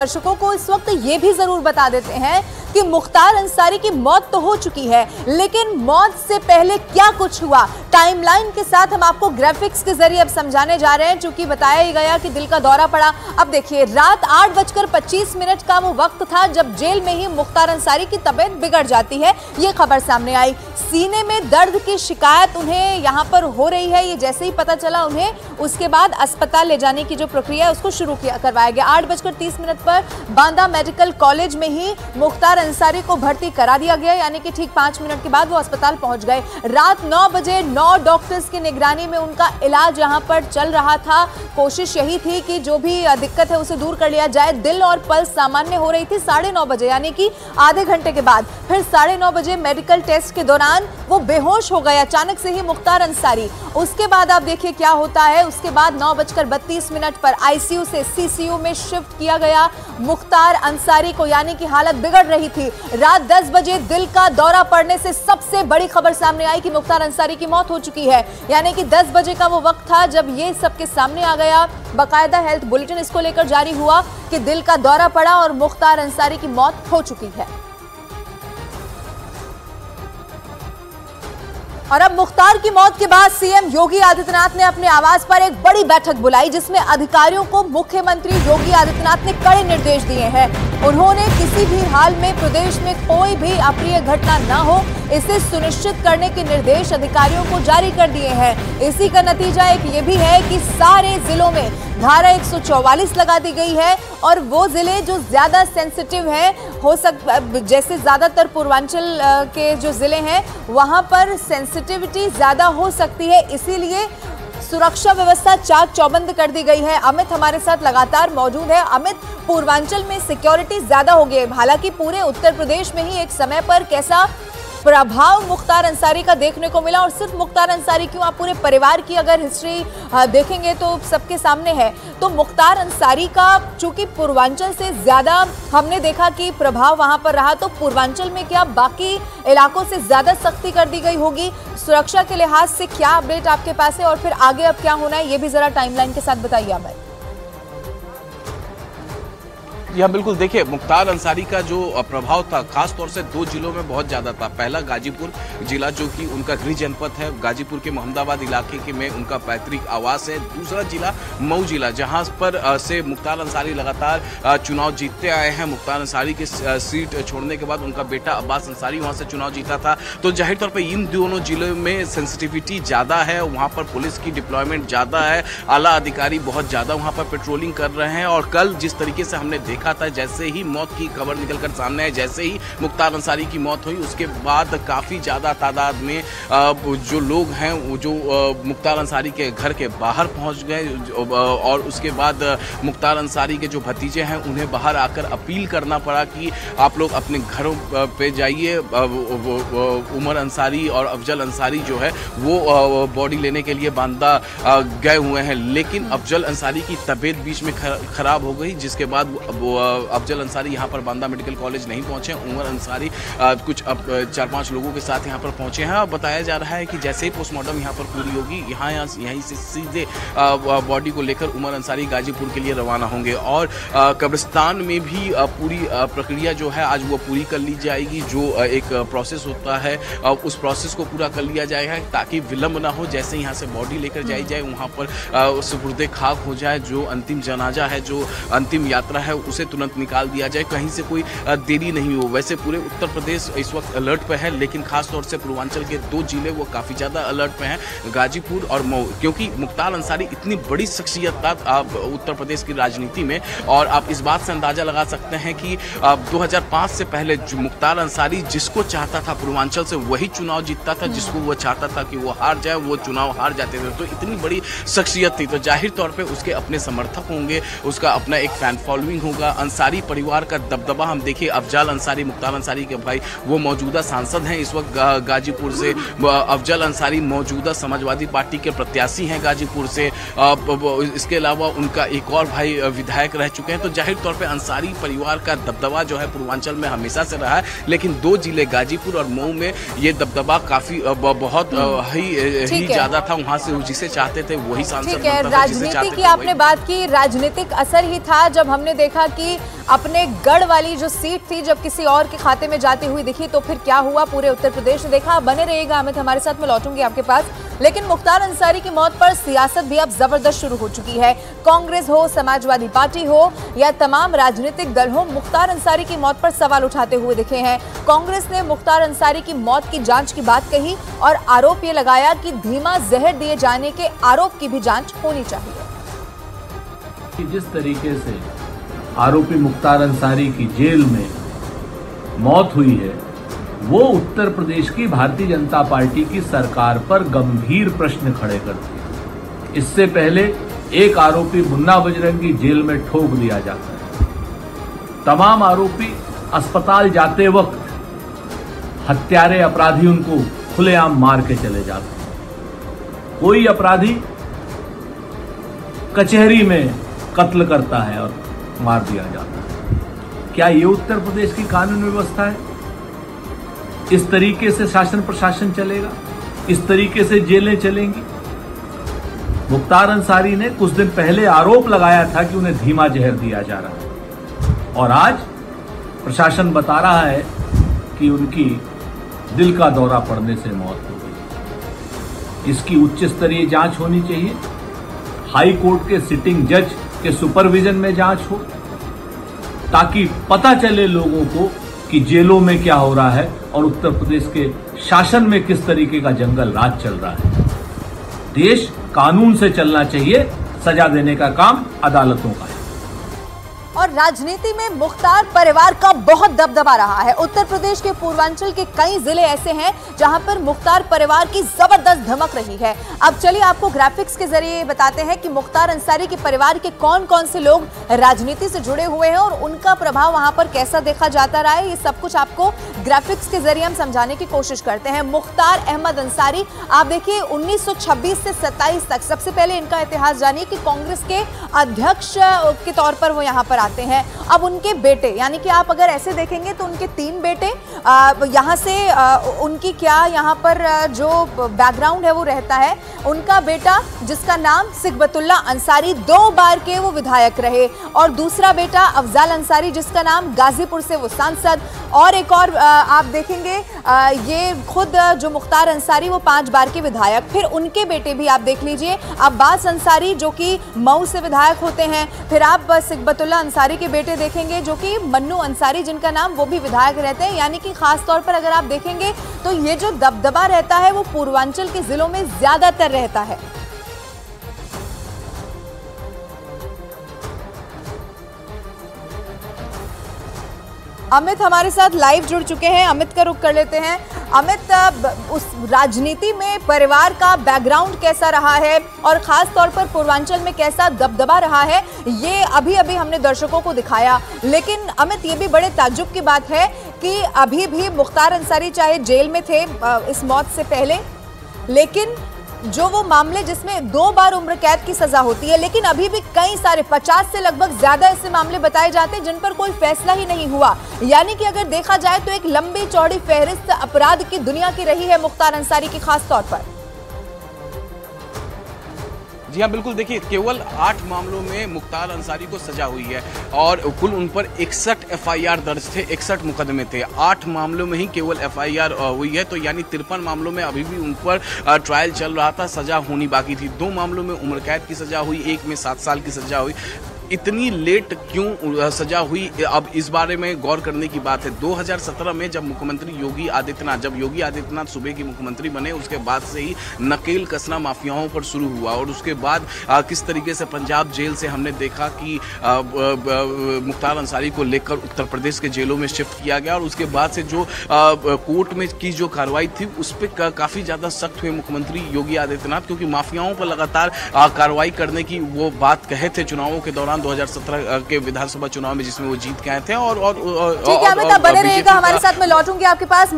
दर्शकों को इस वक्त ये भी जरूर बता देते हैं कि मुख्तार अंसारी की मौत तो हो चुकी है, लेकिन मौत से पहले क्या कुछ हुआ टाइमलाइन के साथ हम आपको ग्राफिक्स के जरिए अब समझाने जा रहे हैं। चूंकि बताया ही गया कि दिल का दौरा पड़ा। अब देखिए, रात 8:25 का वो वक्त था जब जेल में ही मुख्तार अंसारी की तबीयत बिगड़ जाती है। ये खबर सामने आई। सीने में दर्द की शिकायत उन्हें यहां पर हो रही है। ये जैसे ही पता चला उन्हें, उसके बाद अस्पताल ले जाने की जो प्रक्रिया है उसको शुरू करवाया गया। 8:30 पर बांदा मेडिकल कॉलेज में ही मुख्तार अंसारी को भर्ती करा दिया गया, यानी कि ठीक 5 मिनट के बाद वो अस्पताल पहुंच गए। रात 9 बजे 9 डॉक्टर्स की निगरानी में उनका इलाज यहां पर चल रहा था। कोशिश यही थी कि जो भी दिक्कत है उसे दूर कर लिया जाए। दिल और पल्स सामान्य हो रही थी 9:30 बजे, यानी कि आधे घंटे के बाद। फिर 9:30 बजे मेडिकल टेस्ट के दौरान वो बेहोश हो गए अचानक से ही मुख्तार अंसारी। उसके बाद आप देखिए क्या होता है। उसके बाद 9:32 पर आईसीयू से सीसीयू में शिफ्ट किया गया मुख्तार अंसारी को, यानी कि हालत बिगड़ रही थी। रात 10 बजे दिल का दौरा पड़ने से सबसे बड़ी खबर सामने आई कि मुख्तार अंसारी की मौत हो चुकी है। यानी कि 10 बजे का वो वक्त था जब ये सबके सामने आ गया। बाकायदा हेल्थ बुलेटिन इसको लेकर जारी हुआ कि दिल का दौरा पड़ा और मुख्तार अंसारी की मौत हो चुकी है। और अब मुख्तार की मौत के बाद सीएम योगी आदित्यनाथ ने अपने आवास पर एक बड़ी बैठक बुलाई, जिसमें अधिकारियों को मुख्यमंत्री योगी आदित्यनाथ ने कड़े निर्देश दिए हैं। उन्होंने किसी भी हाल में प्रदेश में कोई भी अप्रिय घटना न हो, इसे सुनिश्चित करने के निर्देश अधिकारियों को जारी कर दिए हैं। इसी का नतीजा एक ये भी है कि सारे जिलों में धारा 144 लगा दी गई है। और वो जिले जो ज्यादा सेंसिटिव हैं, जैसे ज्यादातर पूर्वांचल के जो जिले हैं वहां पर सेंसिटिविटी ज्यादा हो सकती है, इसीलिए सुरक्षा व्यवस्था चाक चौबंद कर दी गई है। अमित हमारे साथ लगातार मौजूद है। अमित, पूर्वांचल में सिक्योरिटी ज्यादा हो गई है, हालांकि पूरे उत्तर प्रदेश में ही एक समय पर कैसा प्रभाव मुख्तार अंसारी का देखने को मिला, और सिर्फ मुख्तार अंसारी क्यों, आप पूरे परिवार की अगर हिस्ट्री देखेंगे तो सबके सामने है। तो मुख्तार अंसारी का चूंकि पूर्वांचल से ज्यादा हमने देखा कि प्रभाव वहां पर रहा, तो पूर्वांचल में क्या बाकी इलाकों से ज्यादा सख्ती कर दी गई होगी? सुरक्षा के लिहाज से क्या अपडेट आपके पास है, और फिर आगे अब क्या होना है ये भी जरा टाइमलाइन के साथ बताइए हमें। यह बिल्कुल देखिए, मुख्तार अंसारी का जो प्रभाव था खास तौर से 2 जिलों में बहुत ज्यादा था। पहला गाजीपुर जिला जो कि उनका गृह जनपद है, गाजीपुर के मोहम्मदाबाद इलाके के में उनका पैतृक आवास है। दूसरा जिला मऊ जिला, जहां पर से मुख्तार अंसारी लगातार चुनाव जीतते आए हैं। मुख्तार अंसारी की सीट छोड़ने के बाद उनका बेटा अब्बास अंसारी वहां से चुनाव जीता था। तो जाहिर तौर पर इन दोनों जिलों में सेंसिटिविटी ज्यादा है, वहां पर पुलिस की डिप्लॉयमेंट ज्यादा है, आला अधिकारी बहुत ज्यादा वहां पर पेट्रोलिंग कर रहे हैं। और कल जिस तरीके से हमने देखा था, जैसे ही मौत की खबर निकलकर सामने आई, जैसे ही मुख्तार अंसारी की मौत हुई, उसके बाद काफी ज्यादा तादाद में जो लोग हैं वो जो मुख्तार अंसारी के घर के बाहर पहुंच गए। और उसके बाद मुख्तार अंसारी के जो भतीजे हैं उन्हें बाहर आकर अपील करना पड़ा कि आप लोग अपने घरों पे जाइए। उमर अंसारी और अफजल अंसारी जो है वो बॉडी लेने के लिए बांदा गए हुए हैं, लेकिन अफजल अंसारी की तबीयत बीच में खराब हो गई, जिसके बाद वो अफजल अंसारी यहाँ पर बांदा मेडिकल कॉलेज नहीं पहुंचे। उमर अंसारी कुछ 4-5 लोगों के साथ यहाँ पर पहुंचे हैं। बताया जा रहा है कि जैसे ही पोस्टमार्टम यहाँ पर पूरी होगी, यहीं से सीधे बॉडी को लेकर उमर अंसारी गाजीपुर के लिए रवाना होंगे। और कब्रिस्तान में भी पूरी प्रक्रिया जो है आज वो पूरी कर ली जाएगी। जो एक प्रोसेस होता है उस प्रोसेस को पूरा कर लिया जाएगा ताकि विलंब ना हो। जैसे यहाँ से बॉडी लेकर जाई जाए, वहाँ पर सुपुर्दे खाक हो जाए, जो अंतिम जनाजा है, जो अंतिम यात्रा है, उसे तुरंत निकाल दिया जाए, कहीं से कोई देरी नहीं हो। वैसे पूरे उत्तर प्रदेश इस वक्त अलर्ट पे है, लेकिन खास तौर से पूर्वांचल के 2 जिले वो काफी ज्यादा अलर्ट पे हैं, गाजीपुर और मऊ, क्योंकि मुख्तार अंसारी इतनी बड़ी शख्सियत था उत्तर प्रदेश की राजनीति में। और आप इस बात से अंदाजा लगा सकते हैं कि 2005 से पहले जो मुख्तार अंसारी जिसको चाहता था पूर्वांचल से वही चुनाव जीतता था, जिसको वो चाहता था कि वो हार जाए वो चुनाव हार जाते थे। तो इतनी बड़ी शख्सियत थी, तो जाहिर तौर पर उसके अपने समर्थक होंगे, उसका अपना एक फैन फॉलोइंग होगा। अंसारी परिवार का दबदबा हम देखिए, अफजल अंसारी, मुख्तार अंसारी के भाई, वो मौजूदा सांसद हैं इस वक्त गाजीपुर से। अफजल अंसारी मौजूदा समाजवादी पार्टी के प्रत्याशी हैं गाजीपुर से। इसके अलावा उनका एक और भाई विधायक रह चुके हैं। तो जाहिर तौर पे अंसारी परिवार का दबदबा जो है पूर्वांचल में हमेशा से रहा है, लेकिन 2 जिले गाजीपुर और मऊ में ये दबदबा काफी बहुत ही ज्यादा था। वहाँ से जिसे चाहते थे वही सांसद। राजनीति की आपने बात की, राजनीतिक असर ही था जब हमने देखा कि अपने गढ़ वाली जो सीट थी जब किसी और के खाते में जाती हुई दिखी तो फिर क्या हुआ पूरे उत्तर प्रदेश ने देखा। बने रहिएगा अमित हमारे साथ, मैं लौटूंगी आपके पास। लेकिन मुख्तार अंसारी की मौत पर सियासत भी अब जबरदस्त शुरू हो चुकी है। कांग्रेस हो, समाजवादी पार्टी हो या तमाम राजनीतिक दल हो, मुख्तार अंसारी की मौत पर सवाल उठाते हुए दिखे हैं। कांग्रेस ने मुख्तार अंसारी की मौत की जांच की बात कही और आरोप ये लगाया कि धीमा जहर दिए जाने के आरोप की भी जांच होनी चाहिए। जिस तरीके से आरोपी मुख्तार अंसारी की जेल में मौत हुई है वो उत्तर प्रदेश की भारतीय जनता पार्टी की सरकार पर गंभीर प्रश्न खड़े करती है। इससे पहले एक आरोपी मुन्ना बजरंगी जेल में ठोक दिया जाता है। तमाम आरोपी अस्पताल जाते वक्त हत्यारे अपराधी उनको खुलेआम मार के चले जाते हैं। कोई अपराधी कचहरी में कत्ल करता है और मार दिया जाता है। क्या ये उत्तर प्रदेश की कानून व्यवस्था है? इस तरीके से शासन प्रशासन चलेगा? इस तरीके से जेलें चलेंगी? मुख्तार अंसारी ने कुछ दिन पहले आरोप लगाया था कि उन्हें धीमा जहर दिया जा रहा है और आज प्रशासन बता रहा है कि उनकी दिल का दौरा पड़ने से मौत हो गई। इसकी उच्च स्तरीय जांच होनी चाहिए। हाई कोर्ट के सिटिंग जज के सुपरविजन में जांच हो ताकि पता चले लोगों को कि जेलों में क्या हो रहा है और उत्तर प्रदेश के शासन में किस तरीके का जंगल राज चल रहा है। देश कानून से चलना चाहिए, सजा देने का काम अदालतों का है। और राजनीति में मुख्तार परिवार का बहुत दबदबा रहा है। उत्तर प्रदेश के पूर्वांचल के कई जिले ऐसे हैं जहां पर मुख्तार परिवार की जबरदस्त धमक रही है। अब चलिए आपको ग्राफिक्स के जरिए बताते हैं कि मुख्तार अंसारी के परिवार के कौन कौन से लोग राजनीति से जुड़े हुए हैं और उनका प्रभाव वहां पर कैसा देखा जाता रहा है। ये सब कुछ आपको ग्राफिक्स के जरिए हम समझाने की कोशिश करते हैं। मुख्तार अहमद अंसारी, आप देखिए 1926 से 27 तक, सबसे पहले इनका इतिहास जानिए कि कांग्रेस के अध्यक्ष के तौर पर वो यहाँ पर आते हैं। अब उनके बेटे, यानी कि आप अगर ऐसे देखेंगे तो उनके 3 बेटे, यहाँ से उनकी क्या यहाँ पर जो बैकग्राउंड है वो रहता है। उनका बेटा जिसका नाम सिकबतुल्ला अंसारी 2 बार के वो विधायक रहे और दूसरा बेटा अफजाल अंसारी जिसका नाम गाजीपुर से वो सांसद, और एक और आप देखेंगे ये खुद जो मुख्तार अंसारी वो 5 बार के विधायक। फिर उनके बेटे भी आप देख लीजिए, अब्बास अंसारी जो कि मऊ से विधायक होते हैं। फिर आप सिकबतुल्ला अंसारी के बेटे देखेंगे जो कि मन्नू अंसारी जिनका नाम वो भी विधायक रहते हैं। यानी कि खास तौर पर अगर आप देखेंगे तो ये जो दबदबा रहता है वो पूर्वांचल के जिलों में ज्यादातर रहता है। अमित हमारे साथ लाइव जुड़ चुके हैं, अमित का रुख कर लेते हैं। अमित, उस राजनीति में परिवार का बैकग्राउंड कैसा रहा है और खास तौर पर पूर्वांचल में कैसा दबदबा रहा है, ये अभी अभी हमने दर्शकों को दिखाया। लेकिन अमित, ये भी बड़े ताज्जुब की बात है कि अभी भी मुख्तार अंसारी चाहे जेल में थे इस मौत से पहले, लेकिन जो वो मामले जिसमें 2 बार उम्र कैद की सजा होती है, लेकिन अभी भी कई सारे 50 से लगभग ज्यादा ऐसे मामले बताए जाते हैं जिन पर कोई फैसला ही नहीं हुआ। यानी कि अगर देखा जाए तो एक लंबी चौड़ी फहरिस्त अपराध की दुनिया की रही है मुख्तार अंसारी की खास तौर पर। जी हाँ, बिल्कुल। देखिए, केवल 8 मामलों में मुख्तार अंसारी को सजा हुई है और कुल उन पर 61 FIR दर्ज थे, 61 मुकदमे थे। 8 मामलों में ही केवल FIR हुई है, तो यानी 53 मामलों में अभी भी उन पर ट्रायल चल रहा था, सजा होनी बाकी थी। 2 मामलों में उम्र कैद की सजा हुई, 1 में 7 साल की सजा हुई। इतनी लेट क्यों सजा हुई, अब इस बारे में गौर करने की बात है। 2017 में जब योगी आदित्यनाथ सूबे के मुख्यमंत्री बने, उसके बाद से ही नकेल कसना माफियाओं पर शुरू हुआ और उसके बाद किस तरीके से पंजाब जेल से हमने देखा कि मुख्तार अंसारी को लेकर उत्तर प्रदेश के जेलों में शिफ्ट किया गया और उसके बाद से जो कोर्ट में की जो कार्रवाई थी उस पर काफ़ी ज़्यादा सख्त हुए मुख्यमंत्री योगी आदित्यनाथ, क्योंकि माफियाओं पर लगातार कार्रवाई करने की वो बात कहे थे चुनावों के दौरान 2017 के विधानसभा चुनाव में जिसमें वो जीत के आए थे। और ठीक है, अमित, आप बने रहिएगा हमारे साथ, मैं लौटूंगी आपके पास।